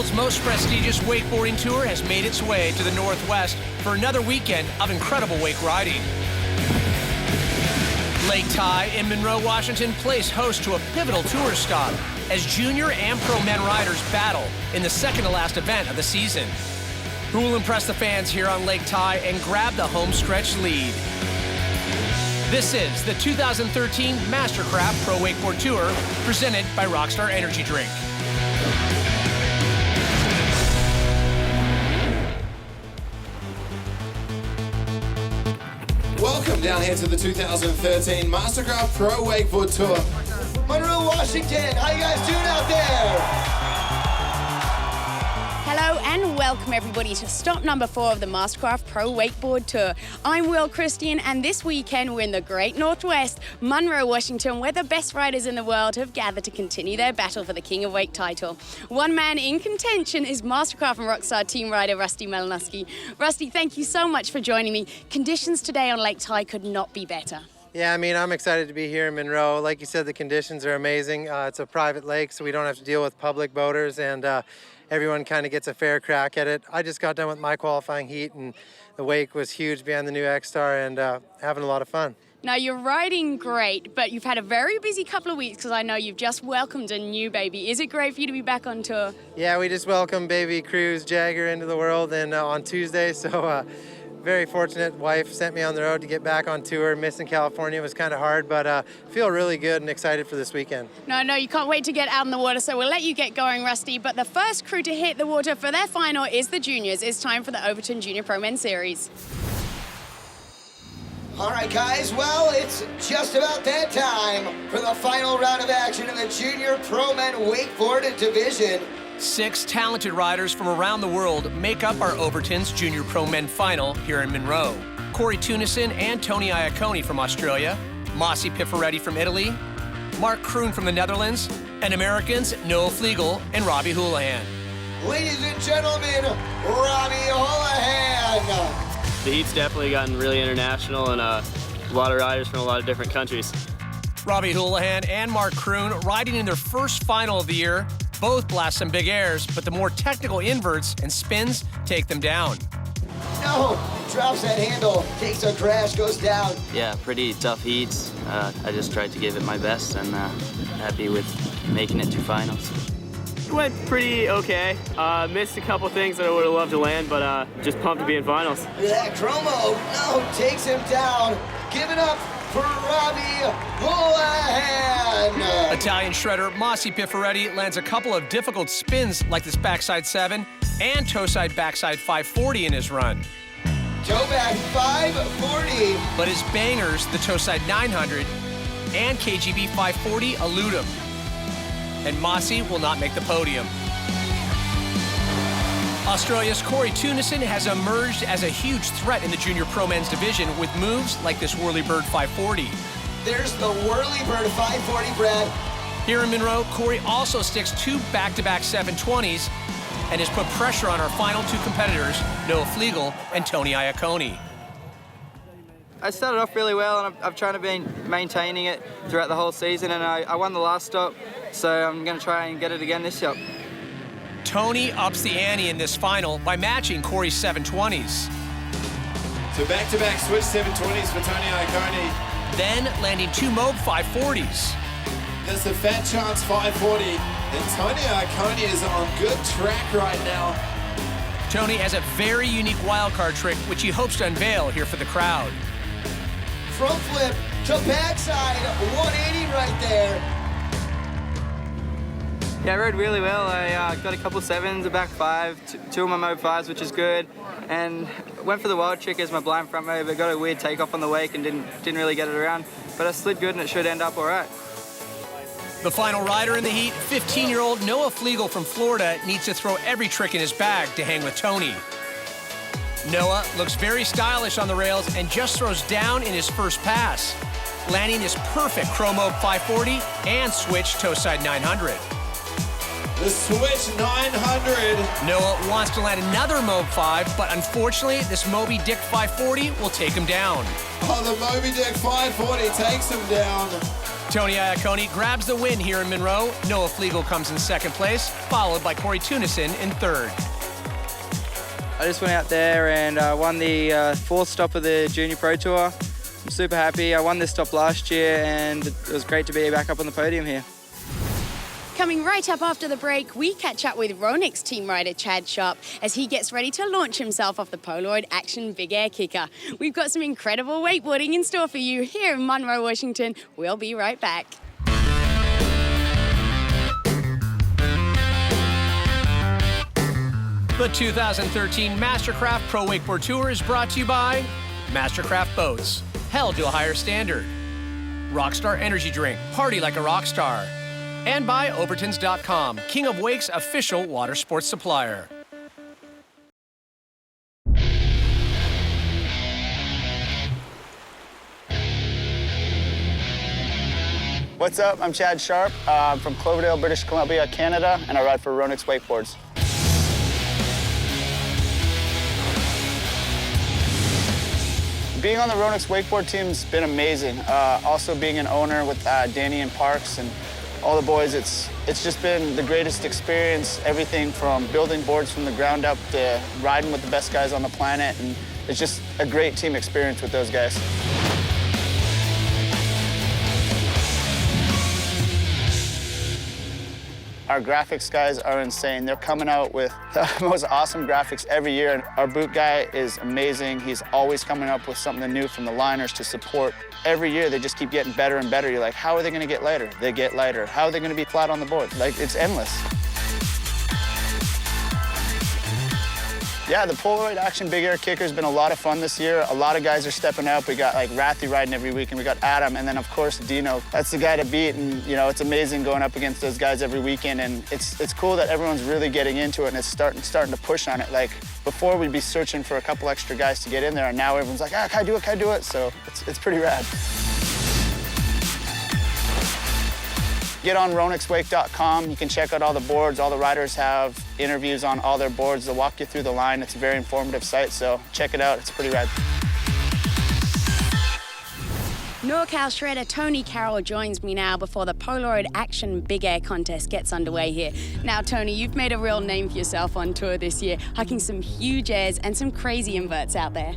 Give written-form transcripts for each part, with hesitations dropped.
world's most prestigious wakeboarding tour has made its way to the Northwest for another weekend of incredible wake riding. Lake Ty in Monroe, Washington plays host to a pivotal tour stop as junior and pro men riders battle in the second-to-last event of the season. Who will impress the fans here on Lake Ty and grab the home stretch lead? This is the 2013 MasterCraft Pro Wakeboard Tour presented by Rockstar Energy Drink. Welcome down here to the 2013 MasterCraft Pro Wakeboard Tour. Monroe, Washington, how you guys doing out there? Hello and welcome everybody to stop number 4 of the MasterCraft Pro Wakeboard Tour. I'm Will Christian and this weekend we're in the Great Northwest, Monroe, Washington, where the best riders in the world have gathered to continue their battle for the King of Wake title. One man in contention is MasterCraft and Rockstar team rider Rusty Malinowski. Rusty, thank you so much for joining me. Conditions today on Lake Ty could not be better. Yeah, I mean, I'm excited to be here in Monroe. Like you said, the conditions are amazing. It's a private lake, so we don't have to deal with public boaters, and everyone kind of gets a fair crack at it. I just got done with my qualifying heat, and the wake was huge behind the new X-Star, and having a lot of fun. Now, you're riding great, but you've had a very busy couple of weeks because I know you've just welcomed a new baby. Is it great for you to be back on tour? Yeah, we just welcomed baby Cruz Jagger into the world and on Tuesday, so very fortunate. Wife sent me on the road to get back on tour. Missing California was kind of hard, but feel really good and excited for this weekend. No, you can't wait to get out in the water, so we'll let you get going, Rusty. But the first crew to hit the water for their final is the juniors. It's time for the Overton Junior Pro Men Series. All right, guys, well, it's just about that time for the final round of action in the Junior Pro Men Wakeboard Division. 6 talented riders from around the world make up our Overton's Junior Pro Men Final here in Monroe. Corey Tunison and Tony Iacone from Australia, Masi Pifferetti from Italy, Mark Kroon from the Netherlands, and Americans Noah Flegel and Robbie Houlihan. Ladies and gentlemen, Robbie Houlihan. The heat's definitely gotten really international and a lot of riders from a lot of different countries. Robbie Houlihan and Mark Kroon riding in their first final of the year. Both blast some big airs, but the more technical inverts and spins take them down. No, drops that handle, takes a crash, goes down. Yeah, pretty tough heats. I just tried to give it my best and happy with making it to finals. It went pretty okay. Missed a couple things that I would have loved to land, but just pumped to be in finals. That Chromo, no, takes him down. Give it up for Robbie Houlihan. Italian shredder Masi Pifferetti lands a couple of difficult spins like this backside 7 and toe side backside 540 in his run. Toe back 540. But his bangers, the toe side 900 and KGB 540, elude him. And Masi will not make the podium. Australia's Corey Tunison has emerged as a huge threat in the Junior Pro Men's division with moves like this Whirlybird 540. There's the Whirlybird 540, Brad. Here in Monroe, Corey also sticks 2 back-to-back 720s and has put pressure on our final 2 competitors, Noah Flegel and Tony Iacone. I started off really well, and I've tried to be maintaining it throughout the whole season, and I won the last stop, so I'm going to try and get it again this year. Tony ups the ante in this final by matching Corey's 720s. So back-to-back switch 720s for Tony Iacone. Then landing 2 Moog 540s. There's the Fat Chance 540, and Tony Iacone is on good track right now. Tony has a very unique wildcard trick, which he hopes to unveil here for the crowd. Front flip to backside, 180 right there. Yeah, I rode really well. I got a couple 7s, a back 5, 2 of my Moog 5s, which is good, and went for the wild trick as my blind front move, but got a weird takeoff on the wake and didn't really get it around, but I slid good and it should end up all right. The final rider in the heat, 15-year-old Noah Flegel from Florida, needs to throw every trick in his bag to hang with Tony. Noah looks very stylish on the rails and just throws down in his first pass, landing this perfect Chromo 540 and switch toe side 900. The switch 900. Noah wants to land another Moog 5, but unfortunately, this Moby Dick 540 will take him down. Oh, the Moby Dick 540 takes him down. Tony Iacone grabs the win here in Monroe. Noah Flegel comes in second place, followed by Corey Tunison in third. I just went out there and won the fourth stop of the Junior Pro Tour. I'm super happy. I won this stop last year and it was great to be back up on the podium here. Coming right up after the break, we catch up with Ronik's team rider Chad Sharp as he gets ready to launch himself off the Polaroid Action Big Air Kicker. We've got some incredible wakeboarding in store for you here in Monroe, Washington. We'll be right back. The 2013 MasterCraft Pro Wakeboard Tour is brought to you by MasterCraft Boats, held to a higher standard. Rockstar Energy Drink, party like a rock star. And by Overtons.com, King of Wake's official water sports supplier. What's up? I'm Chad Sharp. I'm from Cloverdale, British Columbia, Canada, and I ride for Ronik's Wakeboards. Being on the Ronik's Wakeboard team's been amazing. Also being an owner with Danny and Parks and all the boys, it's just been the greatest experience. Everything from building boards from the ground up to riding with the best guys on the planet, and it's just a great team experience with those guys. Our graphics guys are insane. They're coming out with the most awesome graphics every year. And our boot guy is amazing. He's always coming up with something new, from the liners to support. Every year, they just keep getting better and better. You're like, how are they gonna get lighter? They get lighter. How are they gonna be flat on the board? Like, it's endless. Yeah, the Polaroid Action Big Air Kicker has been a lot of fun this year. A lot of guys are stepping up. We got like Rathy riding every week, and we got Adam, and then of course Dino. That's the guy to beat, and you know, it's amazing going up against those guys every weekend, and it's cool that everyone's really getting into it and it's starting to push on it. Like before, we'd be searching for a couple extra guys to get in there, and now everyone's like, ah, can I do it? Can I do it? So it's pretty rad. Get on RoniksWake.com. You can check out all the boards. All the riders have interviews on all their boards. They'll walk you through the line. It's a very informative site, so check it out. It's pretty rad. NorCal shredder Tony Carroll joins me now before the Polaroid Action Big Air contest gets underway here. Now, Tony, you've made a real name for yourself on tour this year, hiking some huge airs and some crazy inverts out there.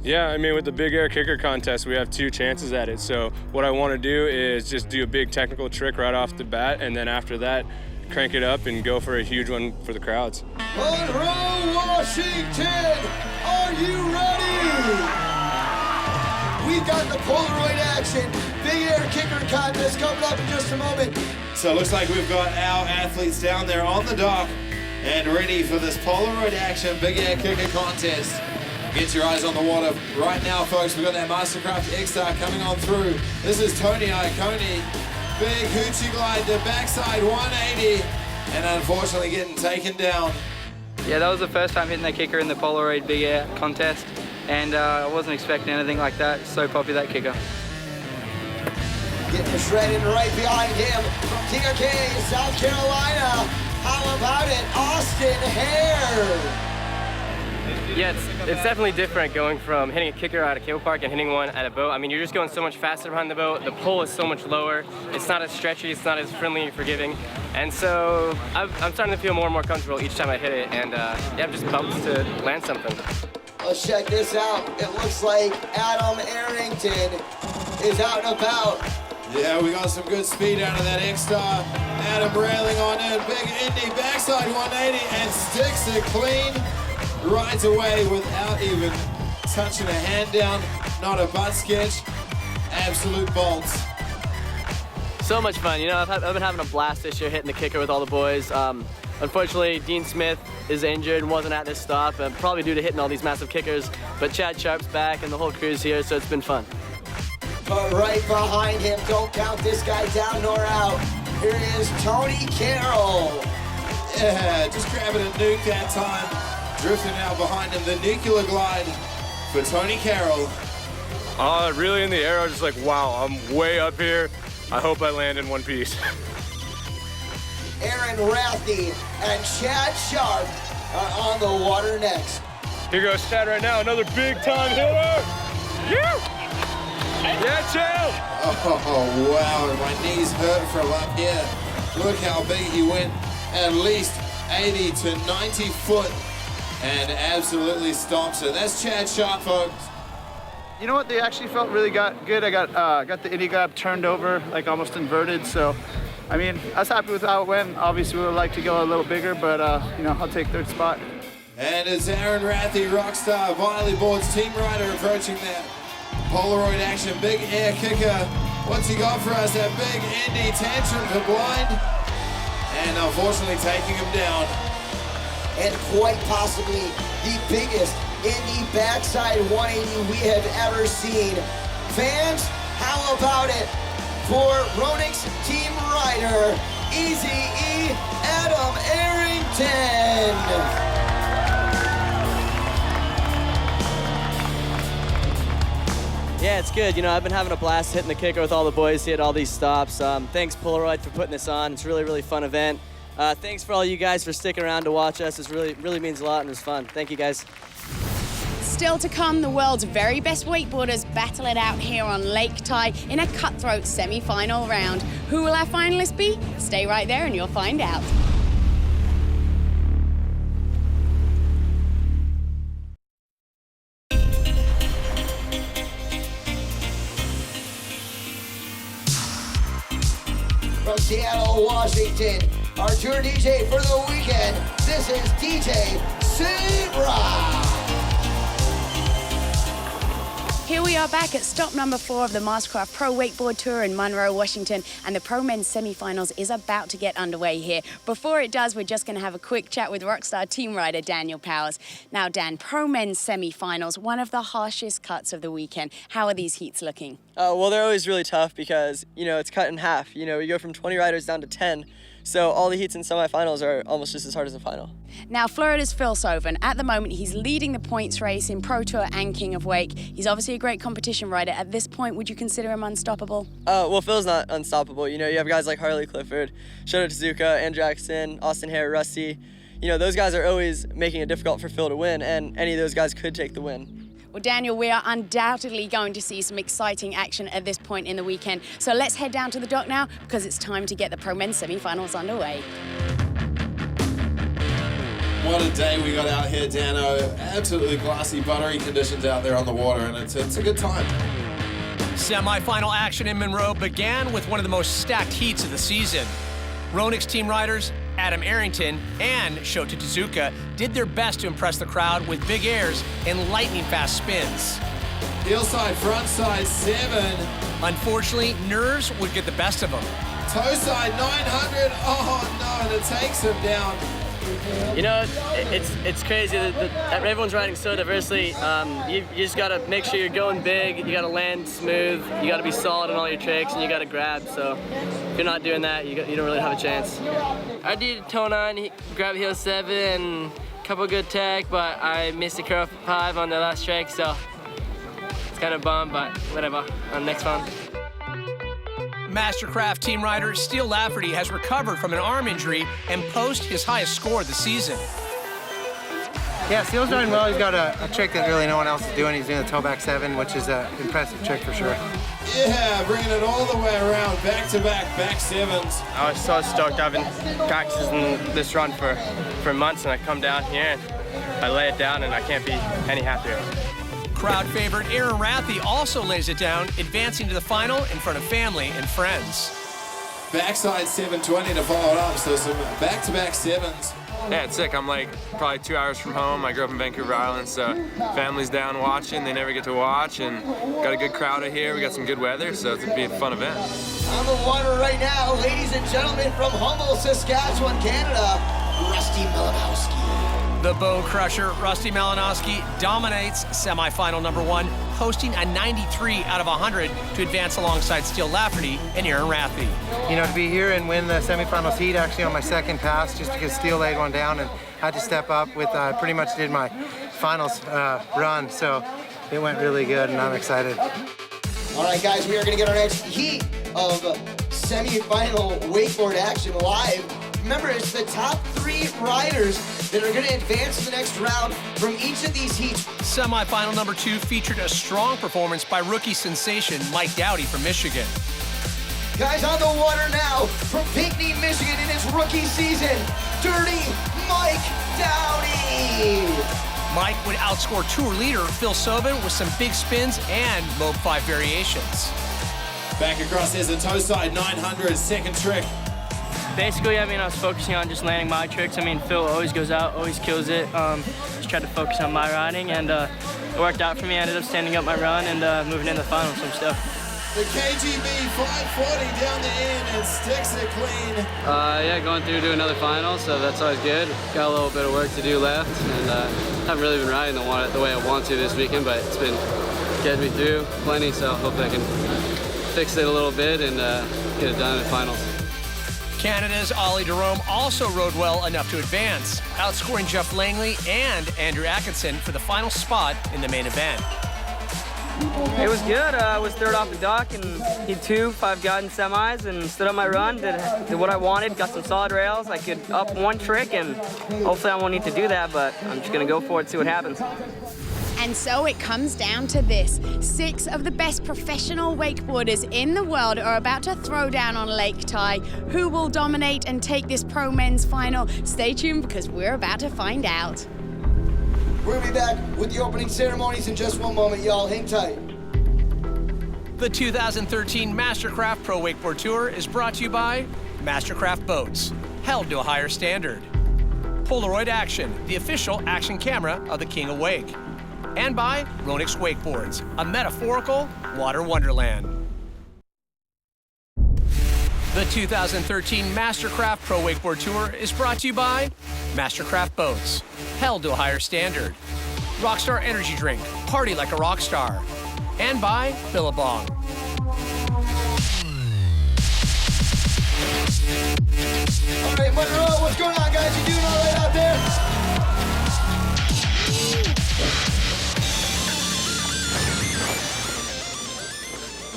Yeah, I mean, with the Big Air Kicker contest, we have 2 chances at it. So what I want to do is just do a big technical trick right off the bat, and then after that, crank it up and go for a huge one for the crowds. Monroe, Washington, are you ready? We've got the Polaroid Action Big Air Kicker contest coming up in just a moment. So it looks like we've got our athletes down there on the dock and ready for this Polaroid Action Big Air Kicker contest. Get your eyes on the water right now, folks. We've got that MasterCraft X-Star coming on through. This is Tony Iacone. Big hoochie glide to backside 180, and unfortunately getting taken down. Yeah, that was the first time hitting the kicker in the Polaroid Big Air contest, and I wasn't expecting anything like that. So popular, that kicker. Getting shredded right behind him from TRK, South Carolina. How about it, Austin Hare? Yeah, it's definitely different going from hitting a kicker at a cable park and hitting one at a boat. I mean, you're just going so much faster behind the boat. The pull is so much lower. It's not as stretchy. It's not as friendly and forgiving. And so I'm starting to feel more and more comfortable each time I hit it. And yeah, I'm just pumped to land something. Let's check this out. It looks like Adam Arrington is out and about. Yeah, we got some good speed out of that X-Star. Adam railing on in, big Indy backside 180, and sticks it clean. Rides away without even touching a hand down, not a butt sketch, absolute bolts. So much fun. You know, I've been having a blast this year hitting the kicker with all the boys. Unfortunately, Dean Smith is injured and wasn't at this stop, probably due to hitting all these massive kickers. But Chad Sharp's back and the whole crew's here, so it's been fun. But right behind him, don't count this guy down nor out. Here is Tony Carroll. Yeah, just grabbing a nuke that time. Drifting out behind him, the nuclear glide for Tony Carroll. Really in the air, I was just like, wow, I'm way up here. I hope I land in one piece. Aaron Rathy and Chad Sharp are on the water next. Here goes Chad right now, another big time hitter. Yeah! Yeah, chill. Oh, wow, and my knees hurt for a lap here. Look how big he went, at least 80 to 90 foot, and absolutely stomps it. That's Chad Sharp, folks. You know what? They actually felt really good. I got the Indy grab turned over, like almost inverted. So, I mean, I was happy with how it went. Obviously, we would like to go a little bigger, but you know, I'll take third spot. And it's Aaron Rathie, Rockstar, Wakeboard's team rider, approaching that Polaroid action. Big air kicker. What's he got for us? That big Indy tantrum for blind. And unfortunately taking him down. And quite possibly the biggest Indy backside 180 we have ever seen. Fans, how about it for Ronix team rider, Easy-E Adam Arrington. Yeah, it's good. You know, I've been having a blast hitting the kicker with all the boys. Hit all these stops. Thanks, Polaroid, for putting this on. It's a really, really fun event. Thanks for all you guys for sticking around to watch us. It really means a lot and it was fun. Thank you, guys. Still to come, the world's very best wakeboarders battle it out here on Lake Tai in a cutthroat semi-final round. Who will our finalists be? Stay right there and you'll find out. From Seattle, Washington, our tour DJ for the weekend, this is DJ Zebra. Here we are back at stop number 4 of the MasterCraft Pro Wakeboard Tour in Monroe, Washington, and the Pro Men's semi-finals is about to get underway here. Before it does, we're just going to have a quick chat with Rockstar team rider Daniel Powers. Now, Dan, Pro Men's semi-finals, one of the harshest cuts of the weekend. How are these heats looking? Well, they're always really tough because, you know, it's cut in half. You know, we go from 20 riders down to 10. So all the heats in semifinals are almost just as hard as the final. Now, Florida's Phil Soven. At the moment, he's leading the points race in Pro Tour and King of Wake. He's obviously a great competition rider. At this point, would you consider him unstoppable? Well, Phil's not unstoppable. You know, you have guys like Harley Clifford, Shota Tezuka, Andrew Jackson, Austin Hare, Rusty. You know, those guys are always making it difficult for Phil to win, and any of those guys could take the win. Well, Daniel, we are undoubtedly going to see some exciting action at this point in the weekend. So let's head down to the dock now because it's time to get the Pro Men's semi-finals underway. What a day we got out here, Dano. Absolutely glassy, buttery conditions out there on the water, and it's a good time. Semi-final action in Monroe began with one of the most stacked heats of the season. Ronix team riders Adam Arrington and Shota Tezuka did their best to impress the crowd with big airs and lightning-fast spins. Heel side, front side, 7. Unfortunately, nerves would get the best of them. Toe side, 900. Oh, no, and it takes him down. You know, it's crazy. Everyone's riding so diversely. You just got to make sure you're going big. You got to land smooth. You got to be solid in all your tricks, and you got to grab. So if you're not doing that, you don't really have a chance. I did toe 9, grab heel 7, a couple good tech, but I missed a curl 5 on the last trick, so it's kind of bummed, but whatever. On the next one. MasterCraft team rider Steele Lafferty has recovered from an arm injury and posted his highest score of the season. Yeah, Steele's riding well. He's got a trick that really no one else is doing. He's doing the toe back 7, which is an impressive trick for sure. Yeah, bringing it all the way around, back-to-back, back 7s. I was so stoked. I've been practicing this run for months, and I come down here and I lay it down, and I can't be any happier. Crowd favorite Aaron Rathie also lays it down, advancing to the final in front of family and friends. Backside 720 to follow it up, so some back-to-back 7s. Yeah, it's sick. I'm like probably 2 hours from home. I grew up in Vancouver Island, so family's down watching. They never get to watch, and got a good crowd out here. We got some good weather, so it's gonna be a fun event. On the water right now, ladies and gentlemen, from Humboldt, Saskatchewan, Canada, Rusty Malinowski. The bone crusher, Rusty Malinowski, dominates semifinal number 1, posting a 93 out of 100 to advance alongside Steele Lafferty and Aaron Rathie. You know, to be here and win the semifinals heat actually on my second pass, just because Steele laid one down and had to step up with, pretty much did my finals run, so it went really good and I'm excited. All right, guys, we are going to get our next heat of semi-final wakeboard action live Remember, it's the top 3 riders that are going to advance to the next round from each of these heats. Semifinal number 2 featured a strong performance by rookie sensation Mike Dowdy from Michigan. Guys, on the water now from Pinckney, Michigan in his rookie season, Dirty Mike Dowdy. Mike would outscore tour leader Phil Sobin with some big spins and Mob 5 variations. Back across, there's a toe side 900, second trick. Basically, I mean, I was focusing on just landing my tricks. I mean, Phil always goes out, always kills it. Just tried to focus on my riding, and it worked out for me. I ended up standing up my run and moving into the final with some stuff. The KGB 540 down the end and sticks it clean. Yeah, going through to another final, so that's always good. Got a little bit of work to do left, and haven't really been riding the way I want to this weekend, but it's been getting me through plenty, so hopefully I can fix it a little bit and get it done in the finals. Canada's Ollie Jerome also rode well enough to advance, outscoring Jeff Langley and Andrew Atkinson for the final spot in the main event. It was good. I was third off the dock and hit 2, 5 got in semis and stood up my run, did what I wanted, got some solid rails. I could up 1 trick and hopefully I won't need to do that, but I'm just gonna go for it, see what happens. And so it comes down to this. 6 of the best professional wakeboarders in the world are about to throw down on Lake Tai. Who will dominate and take this pro men's final? Stay tuned because we're about to find out. We'll be back with the opening ceremonies in just one moment, y'all. Hang tight. The 2013 MasterCraft Pro Wakeboard Tour is brought to you by MasterCraft Boats, held to a higher standard. Polaroid Action, the official action camera of the King of Wake. And by Ronix Wakeboards, a metaphorical water wonderland. The 2013 MasterCraft Pro Wakeboard Tour is brought to you by MasterCraft Boats, held to a higher standard. Rockstar Energy Drink, party like a rock star. And by Billabong. All right, Monroe, what's going on, guys? You doing all right out there?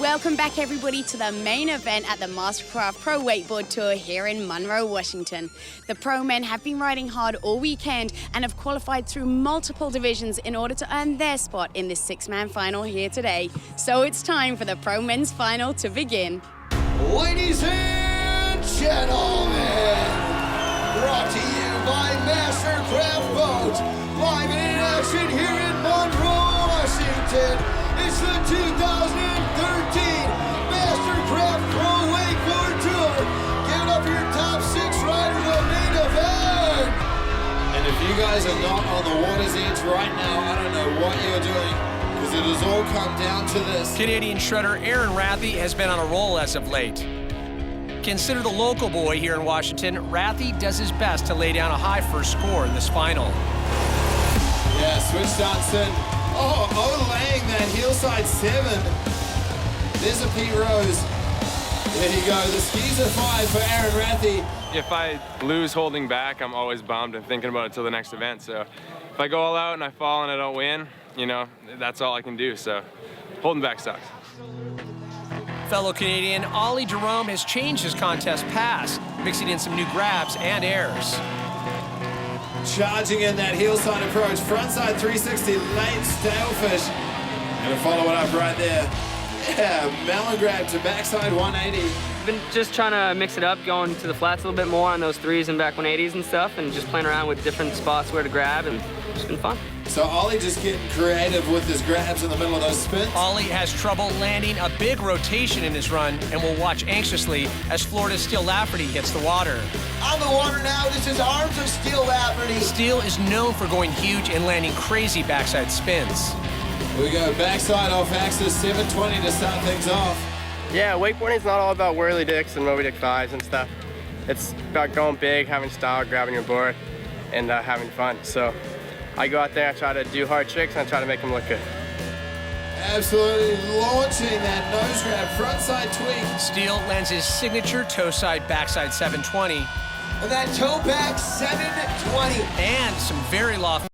Welcome back, everybody, to the main event at the MasterCraft Pro Wakeboard Tour here in Monroe, Washington. The pro men have been riding hard all weekend and have qualified through multiple divisions in order to earn their spot in this 6-man final here today. So it's time for the pro men's final to begin. Ladies and gentlemen, brought to you by MasterCraft Boats, live in action here in Monroe, Washington. It's the 2013 MasterCraft Pro Wakeboard Tour. Give it up for your top 6 riders of main event. And if you guys are not on the water's edge right now, I don't know what you're doing, because it has all come down to this. Canadian shredder Aaron Rathie has been on a roll as of late. Considered a local boy here in Washington, Rathie does his best to lay down a high first score in this final. Yeah, switch Johnson. Oh, laying that hillside 7. There's a Pete Rose. There you go. The skis are 5 for Aaron Rathie. If I lose holding back, I'm always bummed and thinking about it till the next event. So if I go all out and I fall and I don't win, you know, that's all I can do. So holding back sucks. Fellow Canadian Ollie Jerome has changed his contest pass, mixing in some new grabs and airs. Charging in that hillside approach, frontside 360, late stalefish. Gonna follow it up right there. Yeah, melon grab to backside 180. Been just trying to mix it up, going to the flats a little bit more on those 3s and back 180s and stuff, and just playing around with different spots where to grab, and it's been fun. So Ollie just getting creative with his grabs in the middle of those spins. Ollie has trouble landing a big rotation in his run and will watch anxiously as Florida's Steele Lafferty hits the water. On the water now, this is Arms of Steele Lafferty. Steele is known for going huge and landing crazy backside spins. We go backside off axis 720 to start things off. Yeah, wakeboarding is not all about whirly dicks and Moby Dick 5s and stuff. It's about going big, having style, grabbing your board, and having fun. So I go out there, I try to do hard tricks, and I try to make them look good. Absolutely launching that nose grab, frontside tweak. Steele lands his signature toe side backside 720. And that toe back 720. And some very lofty